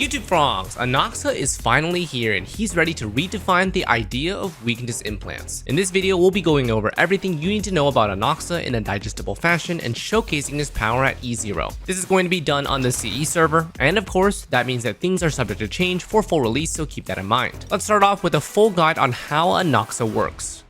YouTube frogs, Anaxa is finally here and he's ready to redefine the idea of weakness implants. In this video, we'll be going over everything you need to know about Anaxa in a digestible fashion and showcasing his power at E0. This is going to be done on the CE server, and of course, that means that things are subject to change for full release, so keep that in mind. Let's start off with a full guide on how Anaxa works.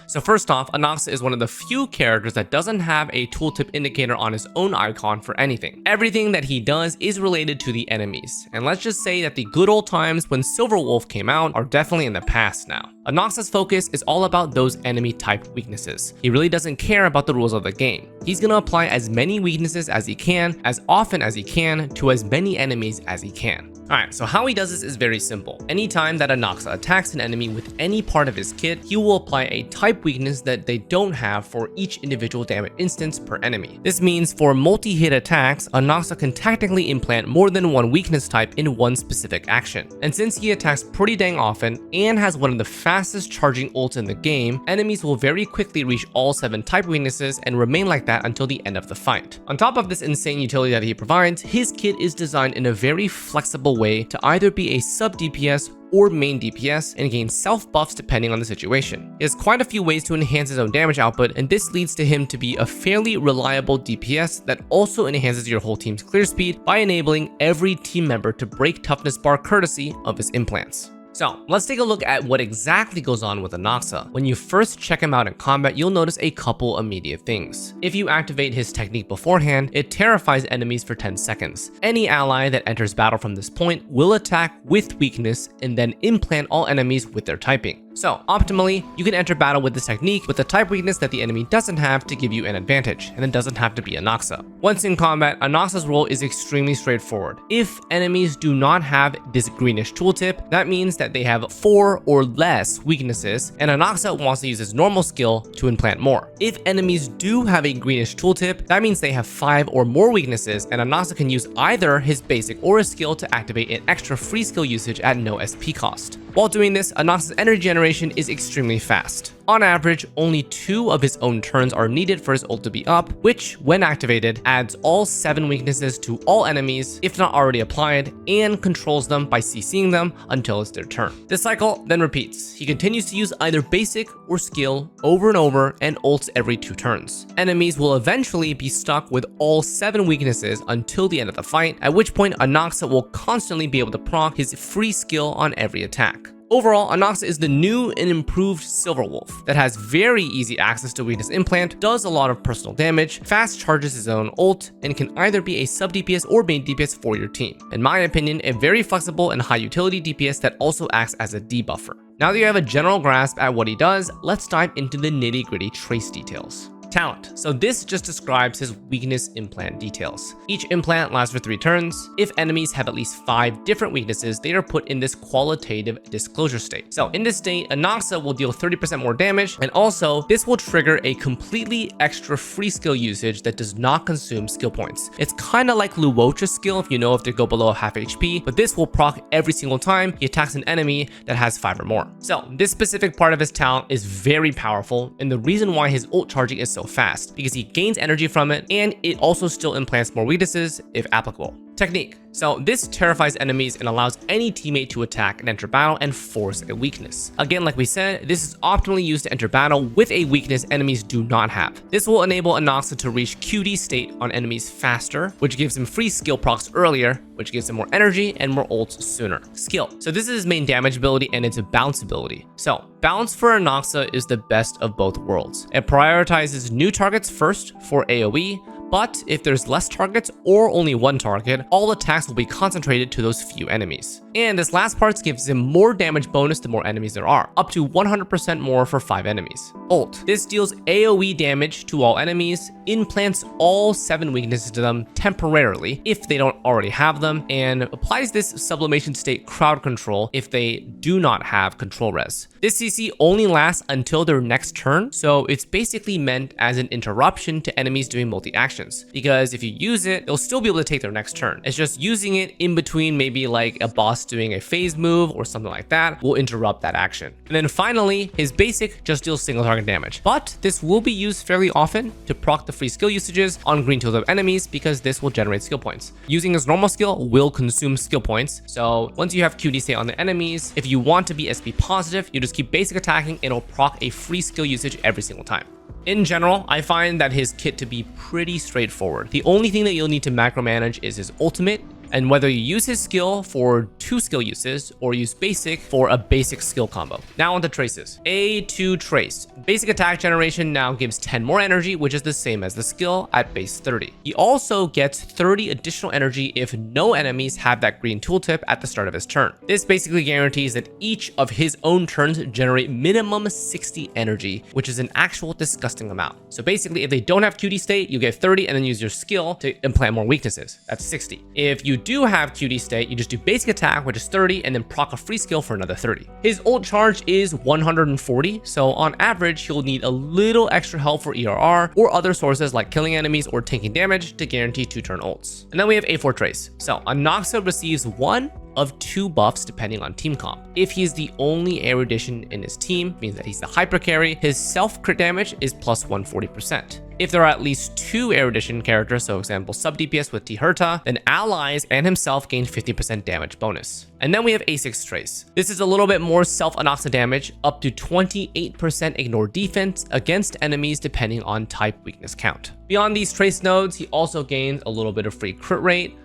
So first off, Anaxa is one of the few characters that doesn't have a tooltip indicator on his own icon for anything. Everything that he does is related to the enemies, and let's just say that the good old times when Silverwolf came out are definitely in the past now. Anaxa's focus is all about those enemy type weaknesses. He really doesn't care about the rules of the game. He's gonna apply as many weaknesses as he can, as often as he can, to as many enemies as he can. Alright, so how he does this is very simple. Anytime that Anaxa attacks an enemy with any part of his kit, he will apply a type weakness that they don't have for each individual damage instance per enemy. This means for multi-hit attacks, Anaxa can technically implant more than one weakness type in one specific action. And since he attacks pretty dang often and has one of the fastest charging ults in the game, enemies will very quickly reach all 7 type weaknesses and remain like that until the end of the fight. On top of this insane utility that he provides, his kit is designed in a very flexible way to either be a sub-DPS or main DPS and gain self buffs depending on the situation. He has quite a few ways to enhance his own damage output, and this leads to him to be a fairly reliable DPS that also enhances your whole team's clear speed by enabling every team member to break toughness bar courtesy of his implants. So let's take a look at what exactly goes on with Anaxa. When you first check him out in combat, you'll notice a couple immediate things. If you activate his technique beforehand, it terrifies enemies for 10 seconds. Any ally that enters battle from this point will attack with weakness and then implant all enemies with their typing. So optimally, you can enter battle with this technique with the type weakness that the enemy doesn't have to give you an advantage, and it doesn't have to be Anaxa. Once in combat, Anaxa's role is extremely straightforward. If enemies do not have this greenish tooltip, that means that they have 4 or less weaknesses, and Anaxa wants to use his normal skill to implant more. If enemies do have a greenish tooltip, that means they have 5 or more weaknesses, and Anaxa can use either his basic or a skill to activate an extra free skill usage at no SP cost. While doing this, Anaxa's energy generation is extremely fast. On average, only 2 of his own turns are needed for his ult to be up, which, when activated, adds all 7 weaknesses to all enemies, if not already applied, and controls them by CCing them until it's their turn. This cycle then repeats. He continues to use either basic or skill over and over and ults every 2 turns. Enemies will eventually be stuck with all 7 weaknesses until the end of the fight, at which point Anaxa will constantly be able to proc his free skill on every attack. Overall, Anaxa is the new and improved Silverwolf that has very easy access to weakness implant, does a lot of personal damage, fast charges his own ult, and can either be a sub DPS or main DPS for your team. In my opinion, a very flexible and high utility DPS that also acts as a debuffer. Now that you have a general grasp at what he does, let's dive into the nitty-gritty trace details. Talent. So this just describes his weakness implant details. Each implant lasts for 3 turns. If enemies have at least 5 different weaknesses, they are put in this qualitative disclosure state. So in this state, Anaxa will deal 30% more damage, and also this will trigger a completely extra free skill usage that does not consume skill points. It's kind of like Luocha's skill if they go below half HP, but this will proc every single time he attacks an enemy that has 5 or more. So this specific part of his talent is very powerful, and the reason why his ult charging is so fast, because he gains energy from it, and it also still implants more weaknesses if applicable. Technique. So this terrifies enemies and allows any teammate to attack and enter battle and force a weakness. Again, like we said, this is optimally used to enter battle with a weakness enemies do not have. This will enable Anaxa to reach QD state on enemies faster, which gives him free skill procs earlier, which gives him more energy and more ults sooner. Skill. So this is his main damage ability and its bounce ability. So bounce for Anaxa is the best of both worlds. It prioritizes new targets first for AoE, but if there's less targets or only one target, all attacks will be concentrated to those few enemies. And this last part gives him more damage bonus the more enemies there are, up to 100% more for 5 enemies. Ult. This deals AoE damage to all enemies, implants all 7 weaknesses to them temporarily if they don't already have them, and applies this sublimation state crowd control if they do not have control res. This CC only lasts until their next turn, so it's basically meant as an interruption to enemies doing multi-actions, because if you use it, they'll still be able to take their next turn. It's just using it in between maybe like a boss boss doing a phase move or something like that will interrupt that action. And then finally, his basic just deals single target damage. But this will be used fairly often to proc the free skill usages on green tooltip enemies because this will generate skill points. Using his normal skill will consume skill points. So once you have QD state on the enemies, if you want to be SP positive, you just keep basic attacking, it'll proc a free skill usage every single time. In general, I find that his kit to be pretty straightforward. The only thing that you'll need to macro manage is his ultimate, and whether you use his skill for 2 skill uses or use basic for a basic skill combo. Now on to traces. A2 trace. Basic attack generation now gives 10 more energy, which is the same as the skill at base 30. He also gets 30 additional energy if no enemies have that green tooltip at the start of his turn. This basically guarantees that each of his own turns generate minimum 60 energy, which is an actual disgusting amount. So basically, if they don't have QD state, you get 30 and then use your skill to implant more weaknesses. That's 60. If you do have QD state, you just do basic attack, which is 30, and then proc a free skill for another 30. His ult charge is 140, so on average, he'll need a little extra help for ERR or other sources like killing enemies or taking damage to guarantee 2-turn ults. And then we have A4 trace. So Anaxa receives 1 of 2 buffs depending on team comp. If he's the only erudition in his team, means that he's the Hypercarry, his self crit damage is plus 140%. If there are at least 2 erudition characters, so example Sub-DPS with Herta, then allies and himself gain 50% damage bonus. And then we have A6 trace. This is a little bit more self-Anaxa damage, up to 28% ignore defense against enemies depending on type weakness count. Beyond these trace nodes, he also gains a little bit of free crit rate,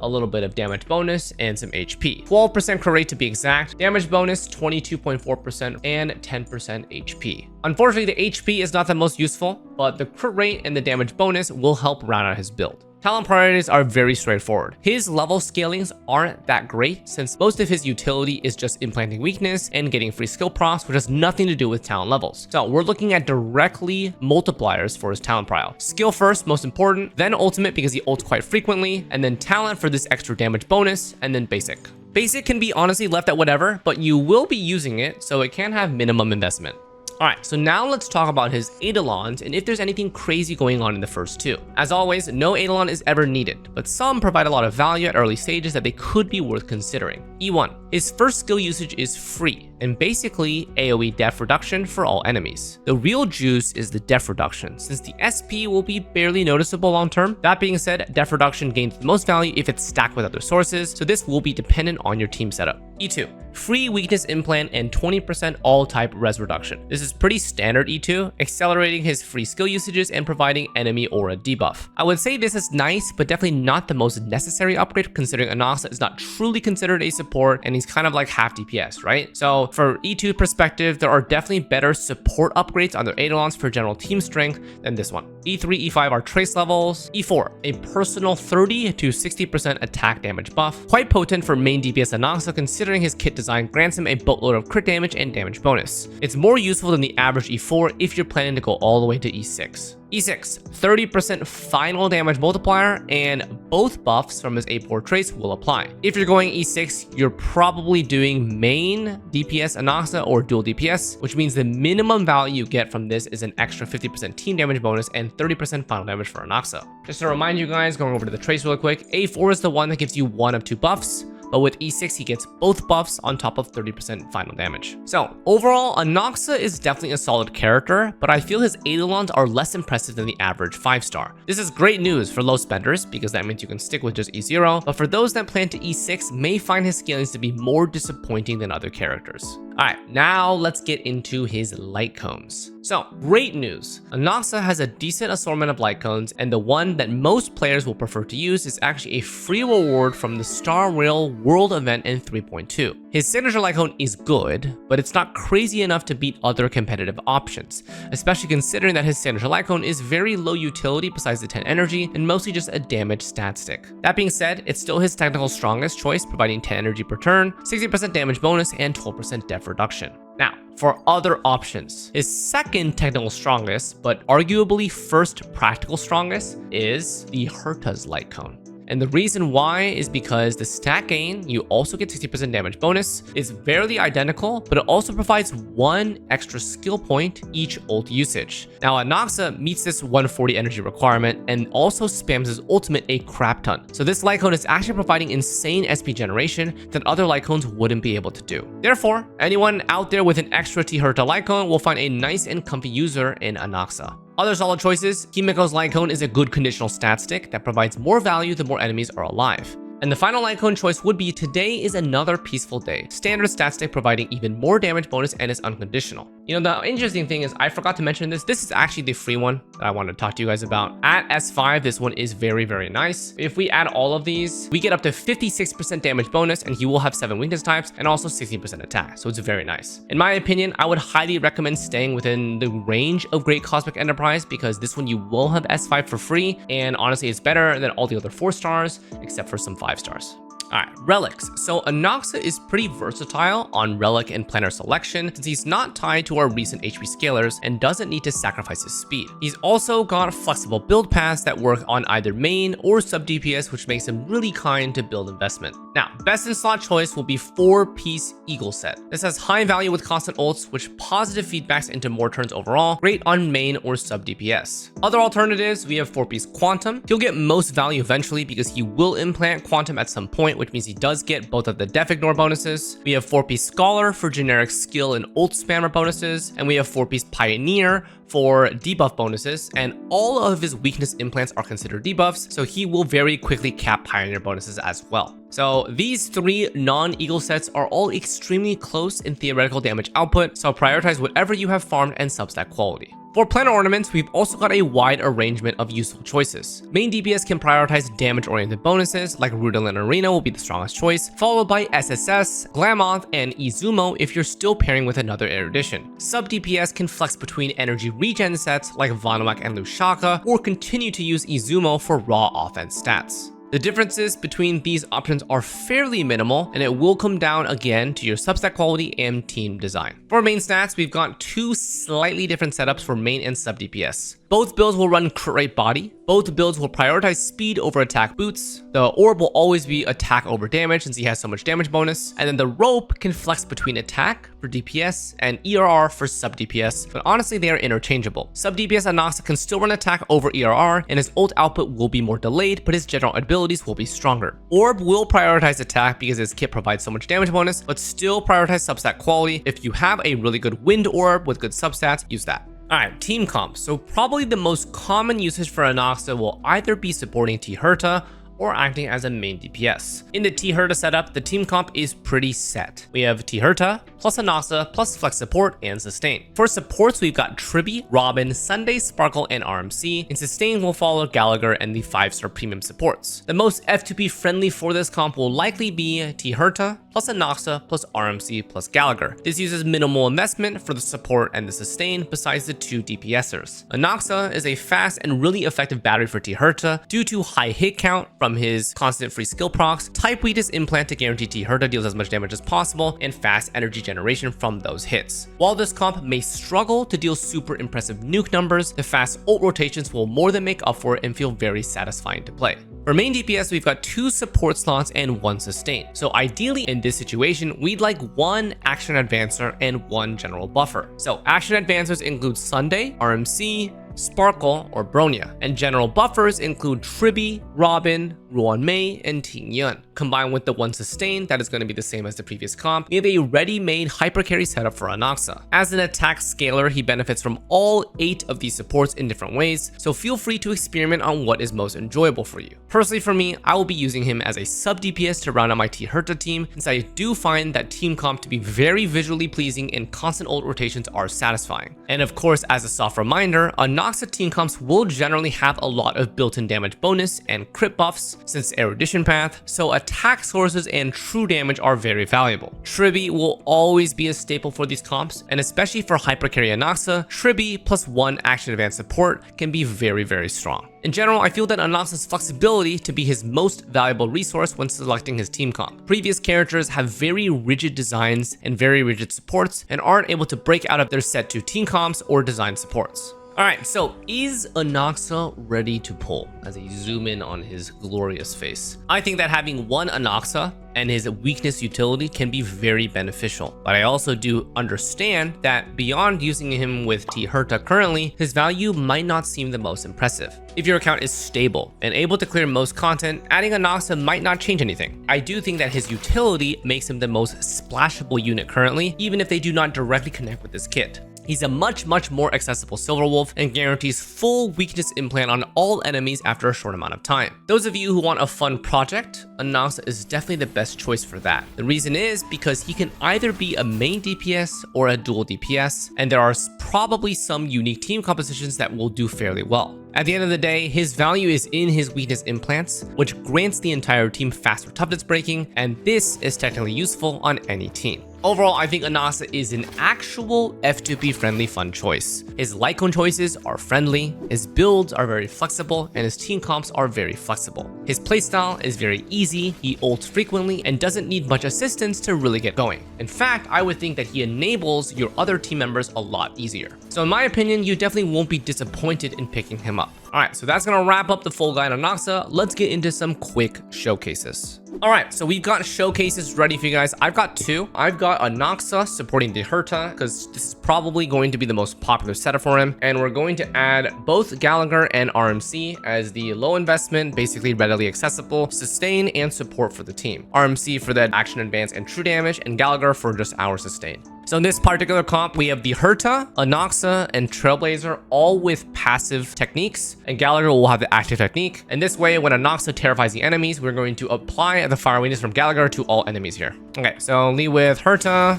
a little bit of damage bonus, and some HP. 12% crit rate to be exact, damage bonus 22.4%, and 10% HP. Unfortunately, the HP is not the most useful, but the crit rate and the damage bonus will help round out his build. Talent priorities are very straightforward. His level scalings aren't that great since most of his utility is just implanting weakness and getting free skill procs, which has nothing to do with talent levels. So we're looking at directly multipliers for his talent prio. Skill first, most important, then ultimate because he ults quite frequently, and then talent for this extra damage bonus, and then basic. Basic can be honestly left at whatever, but you will be using it, so it can have minimum investment. Alright, so now let's talk about his Eidolons and if there's anything crazy going on in the first 2. As always, no Eidolon is ever needed, but some provide a lot of value at early stages that they could be worth considering. E1. His first skill usage is free, and basically AoE def reduction for all enemies. The real juice is the def reduction, since the SP will be barely noticeable long term. That being said, def reduction gains the most value if it's stacked with other sources, so this will be dependent on your team setup. E2. Free weakness implant and 20% all type res reduction. This is pretty standard E2, accelerating his free skill usages and providing enemy aura debuff. I would say this is nice, but definitely not the most necessary upgrade considering Anaxa is not truly considered a support and he's kind of like half DPS, right? So for E2 perspective, there are definitely better support upgrades on their Eidolons for general team strength than this one. E3, E5 are trace levels. E4, a personal 30 to 60% attack damage buff. Quite potent for main DPS Anaxa considering his kit design grants him a boatload of crit damage and damage bonus. It's more useful than the average E4 if you're planning to go all the way to E6. E6, 30% final damage multiplier, and both buffs from his A4 trace will apply. If you're going E6, you're probably doing main DPS Anaxa or dual DPS, which means the minimum value you get from this is an extra 50% team damage bonus and 30% final damage for Anaxa. Just to remind you guys, going over to the trace really quick, A4 is the one that gives you 1 of 2 buffs, but with E6, he gets both buffs on top of 30% final damage. So overall, Anaxa is definitely a solid character, but I feel his Eidolons are less impressive than the average 5-star. This is great news for low spenders because that means you can stick with just E0, but for those that plan to E6 may find his scalings to be more disappointing than other characters. Alright, now let's get into his light cones. So, great news. Anaxa has a decent assortment of light cones, and the one that most players will prefer to use is actually a free reward from the Star Rail World event in 3.2. His signature light cone is good, but it's not crazy enough to beat other competitive options, especially considering that his signature light cone is very low utility besides the 10 energy and mostly just a damage stat stick. That being said, it's still his technical strongest choice, providing 10 energy per turn, 60% damage bonus, and 12% def reduction. Now, for other options, his second technical strongest, but arguably first practical strongest, is the Herta's light cone. And the reason why is because the stat gain, you also get 60% damage bonus, is barely identical, but it also provides 1 extra skill point each ult usage. Now Anaxa meets this 140 energy requirement and also spams his ultimate a crap ton. So this Lycone is actually providing insane SP generation that other Lycones wouldn't be able to do. Therefore, anyone out there with an extra T Herta Lycone will find a nice and comfy user in Anaxa. Other solid choices, Himiko's Lycone is a good conditional stat stick that provides more value the more enemies are alive. And the final Lycone choice would be Today is Another Peaceful Day. Standard stat stick providing even more damage bonus and is unconditional. You know, the interesting thing is I forgot to mention this. This is actually the free one that I wanted to talk to you guys about. At S5, this one is very, very nice. If we add all of these, we get up to 56% damage bonus and he will have 7 weakness types and also 16% attack. So it's very nice. In my opinion, I would highly recommend staying within the range of Great Cosmic Enterprise because this one you will have S5 for free. And honestly, it's better than all the other 4 stars except for some 5 stars. Alright, relics. So Anaxa is pretty versatile on relic and planar selection since he's not tied to our recent HP scalers and doesn't need to sacrifice his speed. He's also got flexible build paths that work on either main or sub-DPS, which makes him really kind to build investment. Now, best in slot choice will be 4-piece Eagle set. This has high value with constant ults, which positive feedbacks into more turns overall, great on main or sub-DPS. Other alternatives, we have 4-piece Quantum. He'll get most value eventually because he will implant Quantum at some point, which means he does get both of the def ignore bonuses. We have 4-piece Scholar for generic skill and ult spammer bonuses, and we have 4-piece Pioneer for debuff bonuses, and all of his weakness implants are considered debuffs, so he will very quickly cap Pioneer bonuses as well. So these 3 non-Eagle sets are all extremely close in theoretical damage output, so prioritize whatever you have farmed and substat quality. For planar ornaments, we've also got a wide arrangement of useful choices. Main DPS can prioritize damage-oriented bonuses, like Rudolin Arena will be the strongest choice, followed by SSS, Glamoth, and Izumo if you're still pairing with another erudition. Sub-DPS can flex between energy regen sets like Vanomak and Lushaka, or continue to use Izumo for raw offense stats. The differences between these options are fairly minimal, and it will come down again to your substat quality and team design. For main stats, we've got 2 slightly different setups for main and sub DPS. Both builds will run crit rate body. Both builds will prioritize speed over attack boots. The orb will always be attack over damage since he has so much damage bonus. And then the rope can flex between attack for DPS and ERR for sub DPS, but honestly they are interchangeable. Sub DPS Anaxa can still run attack over ERR and his ult output will be more delayed, but his general abilities will be stronger. Orb will prioritize attack because his kit provides so much damage bonus, but still prioritize substat quality. If you have a really good wind orb with good substats, use that. Alright, team comp. So probably the most common usage for Anaxa will either be supporting T Herta or acting as a main DPS. In the T Herta setup, the team comp is pretty set. We have T Herta plus Anaxa plus flex support and sustain. For supports, we've got Tribby, Robin, Sunday, Sparkle, and RMC. In sustain, we'll follow Gallagher and the 5-star premium supports. The most F2P friendly for this comp will likely be T Herta plus Anaxa plus RMC plus Gallagher. This uses minimal investment for the support and the sustain besides the 2 DPSers. Anaxa is a fast and really effective battery for T Herta due to high hit count from his constant free skill procs, type weakness implant to guarantee T Herta deals as much damage as possible, and fast energy generation from those hits. While this comp may struggle to deal super impressive nuke numbers, the fast ult rotations will more than make up for it and feel very satisfying to play. For main DPS, we've got 2 support slots and 1 sustain. So ideally in this situation, we'd like 1 action advancer and 1 general buffer. So action advancers include Sunday, RMC, Sparkle, or Bronya, and general buffers include Tribby, Robin, Ruan Mei, and Ting Yun. Combined with the 1 sustain, that is going to be the same as the previous comp, we have a ready-made hypercarry setup for Anaxa. As an attack scaler, he benefits from all 8 of these supports in different ways, so feel free to experiment on what is most enjoyable for you. Personally for me, I will be using him as a sub DPS to round out my T Herta team, since I do find that team comp to be very visually pleasing and constant ult rotations are satisfying. And of course, as a soft reminder, Anaxa team comps will generally have a lot of built-in damage bonus and crit buffs since erudition path, so attack sources and true damage are very valuable. Tribby will always be a staple for these comps, and especially for hypercarry Anaxa, Tribby plus 1 action advance support can be very, very strong. In general, I feel that Anaxa's flexibility to be his most valuable resource when selecting his team comp. Previous characters have very rigid designs and very rigid supports and aren't able to break out of their set 2 team comps or design supports. Alright, so is Anaxa ready to pull? As I zoom in on his glorious face. I think that having one Anaxa and his weakness utility can be very beneficial. But I also do understand that beyond using him with Herta currently, his value might not seem the most impressive. If your account is stable and able to clear most content, adding Anaxa might not change anything. I do think that his utility makes him the most splashable unit currently, even if they do not directly connect with this kit. He's a much more accessible Silver Wolf and guarantees full weakness implant on all enemies after a short amount of time. Those of you who want a fun project, Anaxa is definitely the best choice for that. The reason is because he can either be a main DPS or a dual DPS, and there are probably some unique team compositions that will do fairly well. At the end of the day, his value is in his weakness implants, which grants the entire team faster toughness breaking, and this is technically useful on any team. Overall, I think Anaxa is an actual F2P friendly fun choice. His Lycone choices are friendly, his builds are very flexible, and his team comps are very flexible. His playstyle is very easy, he ults frequently, and doesn't need much assistance to really get going. In fact, I would think that he enables your other team members a lot easier. So in my opinion, you definitely won't be disappointed in picking him up. Alright, so that's gonna wrap up the full guide on Anaxa. Let's get into some quick showcases. Alright, so we've got showcases ready for you guys. I've got two. I've got Anaxa supporting the Herta, because this is probably going to be the most popular setup for him. And we're going to add both Gallagher and RMC as the low investment, basically readily accessible, sustain, and support for the team. RMC for the action advance and true damage, and Gallagher for just our sustain. So in this particular comp, we have the Herta, Anaxa, and Trailblazer, all with passive techniques, and Gallagher will have the active technique. And this way, when Anaxa terrifies the enemies, we're going to apply the fire weakness from Gallagher to all enemies here. Okay, so lead with Herta,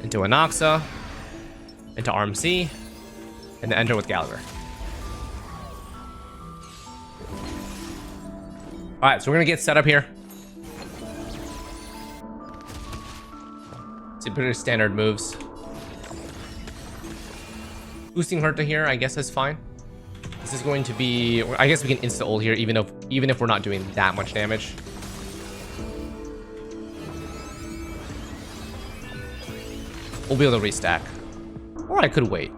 into Anaxa, into RMC, and then enter with Gallagher. All right, so we're gonna get set up here. Pretty standard moves. Boosting Herta here, I guess is fine. This is going to be, I guess we can insta ult here, even if we're not doing that much damage. We'll be able to restack, or I could wait.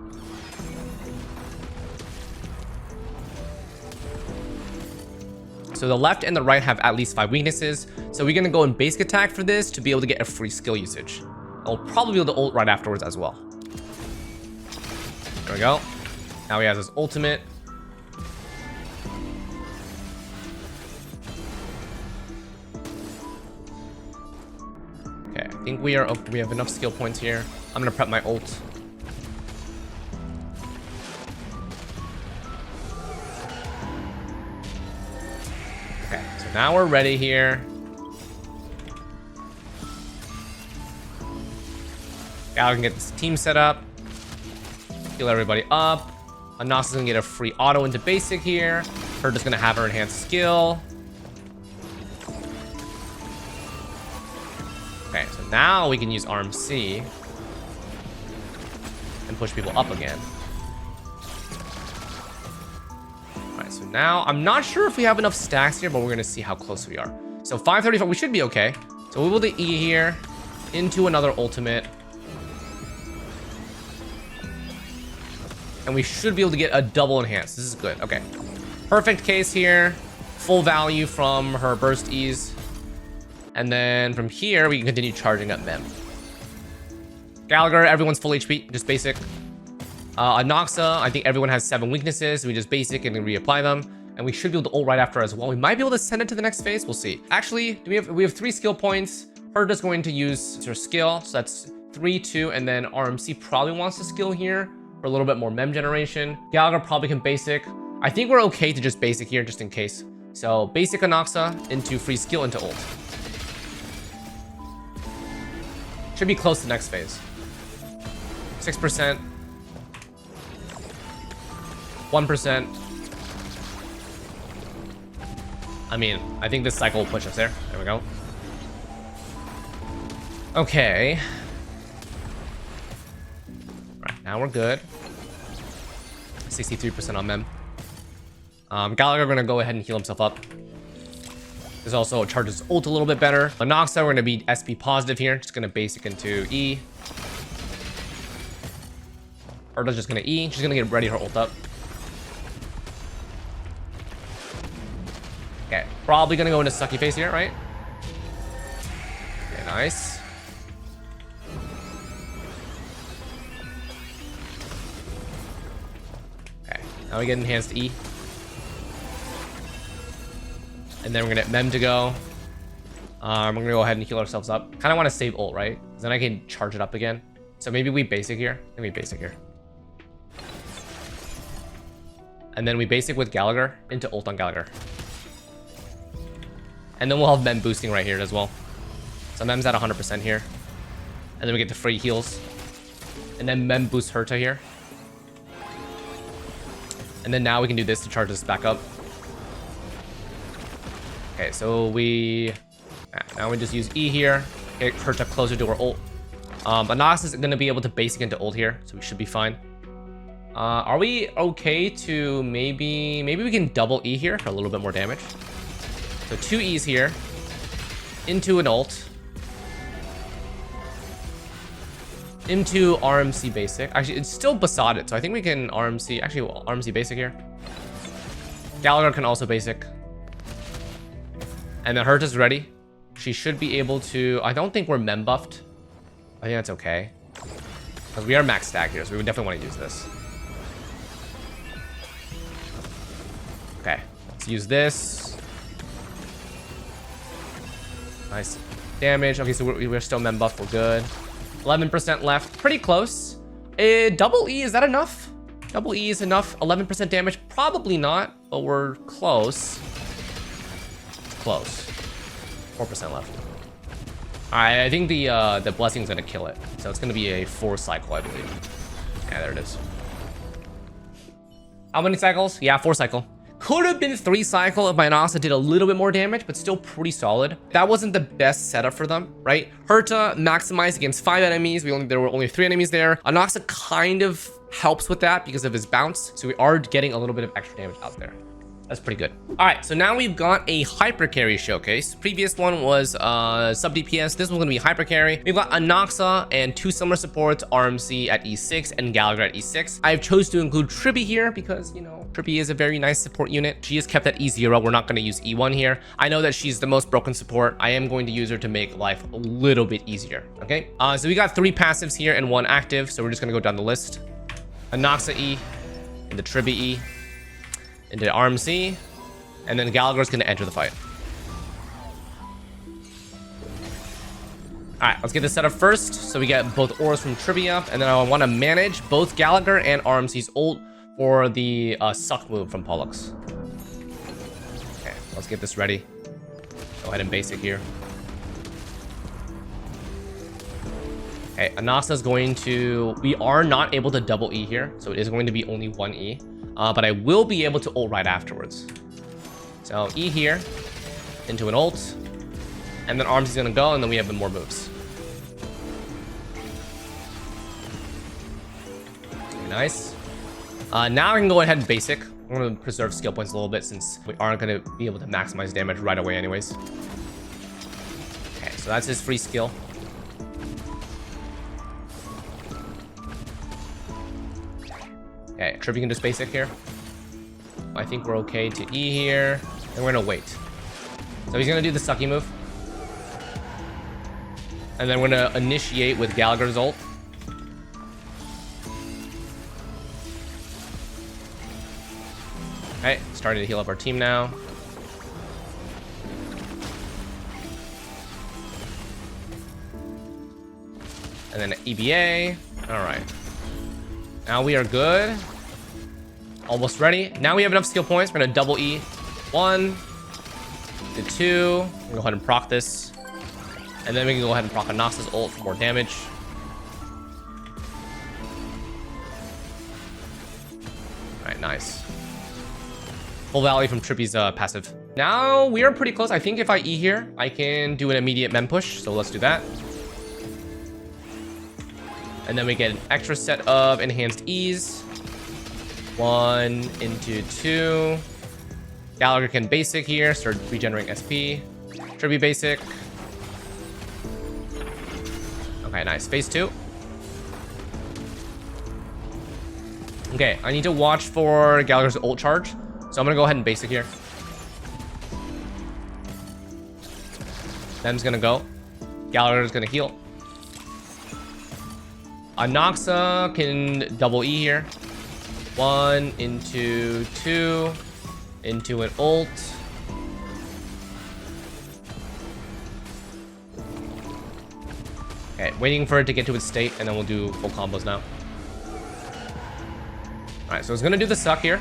So the left and the right have at least 5 weaknesses. So we're gonna go in basic attack for this to be able to get a free skill usage. I'll probably be able to ult right afterwards as well. There we go. Now he has his ultimate. Okay, I think we have enough skill points here. I'm gonna prep my ult. Okay, so now we're ready here. Gallagher can get this team set up. Heal everybody up. Anaxa's gonna get a free auto into basic here. Herta's gonna have her enhanced skill. Okay, so now we can use RMC and push people up again. Alright, so now I'm not sure if we have enough stacks here, but we're gonna see how close we are. So 535, we should be okay. So we will do E here into another ultimate. And we should be able to get a double enhance. This is good. Okay. Perfect case here. Full value from her burst ease. And then from here, we can continue charging up Mem. Gallagher, everyone's full HP, just basic. Anaxa, I think everyone has 7 weaknesses. We just basic and then reapply them. And we should be able to ult right after as well. We might be able to send it to the next phase. We'll see. Actually, we have 3 skill points. Herta's going to use her skill. So that's 3, 2, and then RMC probably wants to skill here for a little bit more mem generation. Gallagher probably can basic. I think we're okay to just basic here just in case. So basic Anaxa into free skill into ult. Should be close to next phase. 6%. 1%. I mean, I think this cycle will push us there. There we go. Okay. Right, now we're good. 63% on mem. Gallagher gonna go ahead and heal himself up. This also charges ult a little bit better. Anaxa, we're gonna be SP positive here. Just gonna basic into E. Herta's just gonna E. She's gonna get ready her ult up. Okay, probably gonna go into sucky face here, right? Okay, nice. Okay, now we get enhanced E. And then we're gonna get Mem to go. We're gonna go ahead and heal ourselves up. Kind of want to save ult, right? Because then I can charge it up again. So maybe we basic here. Maybe basic here. And then we basic with Gallagher into ult on Gallagher. And then we'll have Mem boosting right here as well. So Mem's at 100% here. And then we get the free heals. And then Mem boosts Herta here. And then now we can do this to charge this back up. Okay, so now we just use E here. Get Herta closer to our ult. Anaxa is going to be able to basic into ult here, so we should be fine. Are we okay to maybe we can double E here for a little bit more damage? So 2 E's here into an ult. Into RMC basic. Actually, it's still besotted, so I think we can RMC. Actually, RMC basic here. Gallagher can also basic. And then Herta's ready. She should be able to... I don't think we're mem buffed. I think that's okay. Because we are max stack here, so we would definitely want to use this. Okay, let's use this. Nice damage. Okay, so we're still mem buffed. We're good. 11% left. Pretty close. Double E, is that enough? Double E is enough. 11% damage. Probably not, but we're close. Close. 4% left. Alright, I think the blessing is gonna kill it. So it's gonna be a 4 cycle, I believe. Yeah, there it is. How many cycles? Yeah, 4 cycle. Could have been 3 cycle if my Anaxa did a little bit more damage, but still pretty solid. That wasn't the best setup for them, right? Herta maximized against 5 enemies. There were only 3 enemies there. Anaxa kind of helps with that because of his bounce. So we are getting a little bit of extra damage out there. That's pretty good. All right, so now we've got a Hypercarry showcase. Previous one was Sub-DPS. This one's gonna be Hypercarry. We've got Anaxa and 2 summoner supports, RMC at E6 and Gallagher at E6. I've chose to include Tribby here because, you know, Tribby is a very nice support unit. She is kept at E0. We're not gonna use E1 here. I know that she's the most broken support. I am going to use her to make life a little bit easier, okay? So we got 3 passives here and 1 active, so we're just gonna go down the list. Anaxa E, into Tribby E, into RMC, and then Gallagher's gonna enter the fight. Alright, let's get this set up first. So we get both auras from Tribby up, and then I want to manage both Gallagher and RMC's ult for the suck move from Pollux. Okay, let's get this ready. Go ahead and basic here. Okay, Anaxa's going to... We are not able to double E here, so it is going to be only 1 E. But I will be able to ult right afterwards. So E here, into an ult, and then RMC's gonna go, and then we have more moves. Okay, nice. Now I can go ahead and basic. I'm gonna preserve skill points a little bit since we aren't gonna be able to maximize damage right away anyways. Okay, so that's his free skill. Okay, Tribby can just basic here. I think we're okay to E here. And we're gonna wait. So he's gonna do the sucky move. And then we're gonna initiate with Gallagher's ult. Okay, starting to heal up our team now. And then EBA. Alright. Now we are good. Almost ready. Now we have enough skill points. We're gonna double E. 1 to 2. We're gonna go ahead and proc this. And then we can go ahead and proc Anaxa's ult for more damage. Alright, nice. Full value from Tribby's passive. Now we are pretty close. I think if I E here, I can do an immediate mem push. So let's do that. And then we get an extra set of enhanced E's. 1 into 2. Gallagher can basic here, start regenerating SP. Tribby basic. Okay, nice. Phase 2. Okay, I need to watch for Gallagher's ult charge. So I'm gonna go ahead and basic here. Them's gonna go. Gallagher's gonna heal. Anaxa can double E here. 1 into 2 into an ult. Okay, waiting for it to get to its state, and then we'll do full combos now. Alright, so it's gonna do the suck here.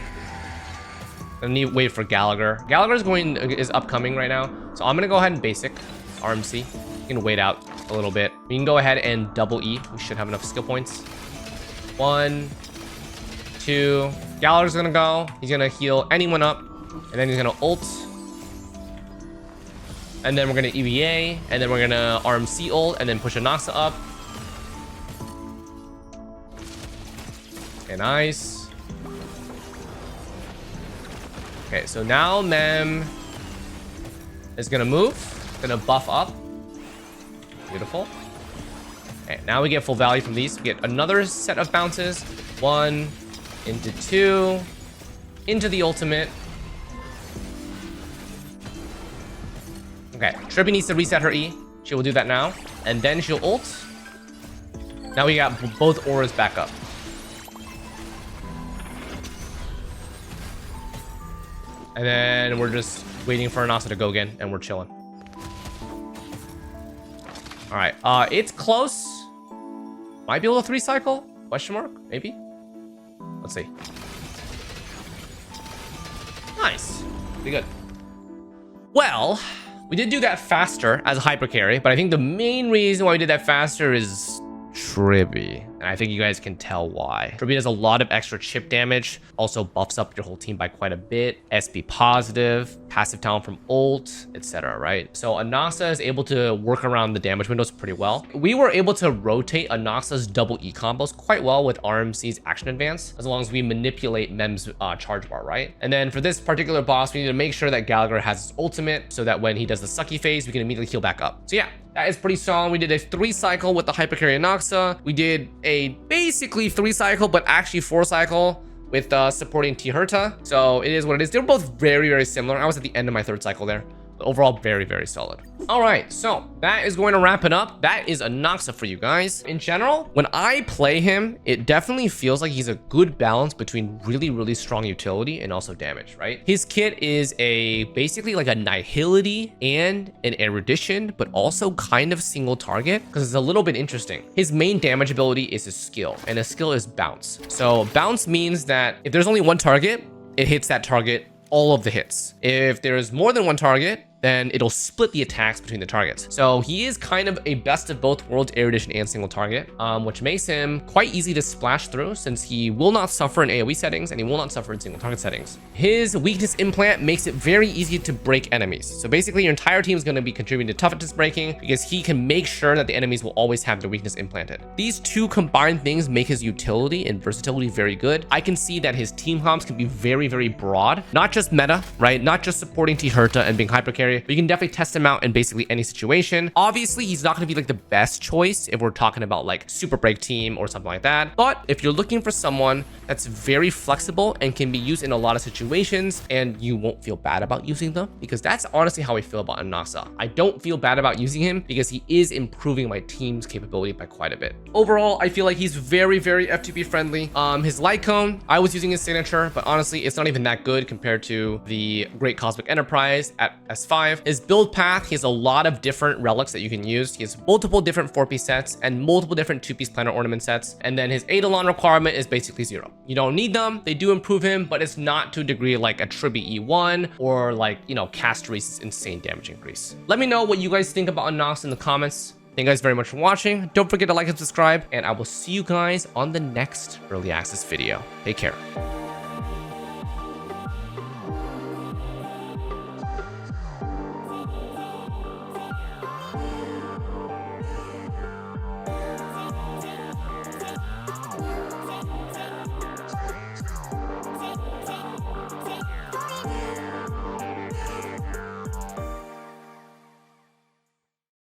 I need to wait for Gallagher. Is upcoming right now, so I'm gonna go ahead and basic RMC. You can wait out a little bit. We can go ahead and double E. We should have enough skill points. 1, 2. Gallagher's gonna go. He's gonna heal anyone up, and then he's gonna ult. And then we're gonna EVA, and then we're gonna RMC ult, and then push Anaxa up. Okay, nice. Okay, so now Mem is gonna move, gonna buff up. Beautiful. Okay, now we get full value from these. We get another set of bounces. 1 into 2 into the ultimate. Okay, Trippy needs to reset her E. She will do that now. And then she'll ult. Now we got both auras back up. And then we're just waiting for Anaxa to go again, and we're chilling. All right, it's close. Might be able to 3-cycle? Question mark? Maybe? Let's see. Nice. Pretty good. Well, we did do that faster as a Hypercarry, but I think the main reason why we did that faster is Trippy. And I think you guys can tell why. Trippy does a lot of extra chip damage, also buffs up your whole team by quite a bit. SP positive, passive talent from ult, etc. Right? So Anaxa is able to work around the damage windows pretty well. We were able to rotate Anaxa's double E combos quite well with RMC's action advance, as long as we manipulate Mem's charge bar, right? And then for this particular boss, we need to make sure that Gallagher has his ultimate so that when he does the sucky phase, we can immediately heal back up. So yeah, that is pretty solid. We did a 3-cycle with the Hypercarry Anaxa. We did a basically 3-cycle, but actually 4-cycle with supporting Herta. So it is what it is. They're both very, very similar. I was at the end of my 3rd cycle there. But overall, very, very solid. All right, so that is going to wrap it up. That is Anaxa for you guys. In general, when I play him, it definitely feels like he's a good balance between really, really strong utility and also damage, right? His kit is basically like a nihility and an erudition, but also kind of single target because it's a little bit interesting. His main damage ability is his skill, and his skill is bounce. So bounce means that if there's only one target, it hits that target all of the hits. If there's more than one target, then it'll split the attacks between the targets. So he is kind of a best of both worlds, erudition and single target, which makes him quite easy to splash through since he will not suffer in AoE settings and he will not suffer in single target settings. His weakness implant makes it very easy to break enemies. So basically your entire team is going to be contributing to toughness breaking because he can make sure that the enemies will always have their weakness implanted. These two combined things make his utility and versatility very good. I can see that his team comps can be very, very broad, not just meta, right? Not just supporting Herta and being Hypercarry, but you can definitely test him out in basically any situation. Obviously, he's not going to be like the best choice if we're talking about like super break team or something like that. But if you're looking for someone that's very flexible and can be used in a lot of situations and you won't feel bad about using them, because that's honestly how I feel about Anaxa. I don't feel bad about using him because he is improving my team's capability by quite a bit. Overall, I feel like he's very, very F2P friendly. His light cone, I was using his signature, but honestly, it's not even that good compared to the Great Cosmic Enterprise at S5. His build path, he has a lot of different relics that you can use. He has multiple different 4-piece sets and multiple different 2-piece planar ornament sets. And then his Eidolon requirement is basically 0. You don't need them. They do improve him, but it's not to a degree like a Trippy E1 or like, you know, Castree's insane damage increase. Let me know what you guys think about Anaxa in the comments. Thank you guys very much for watching. Don't forget to like and subscribe, and I will see you guys on the next early access video. Take care.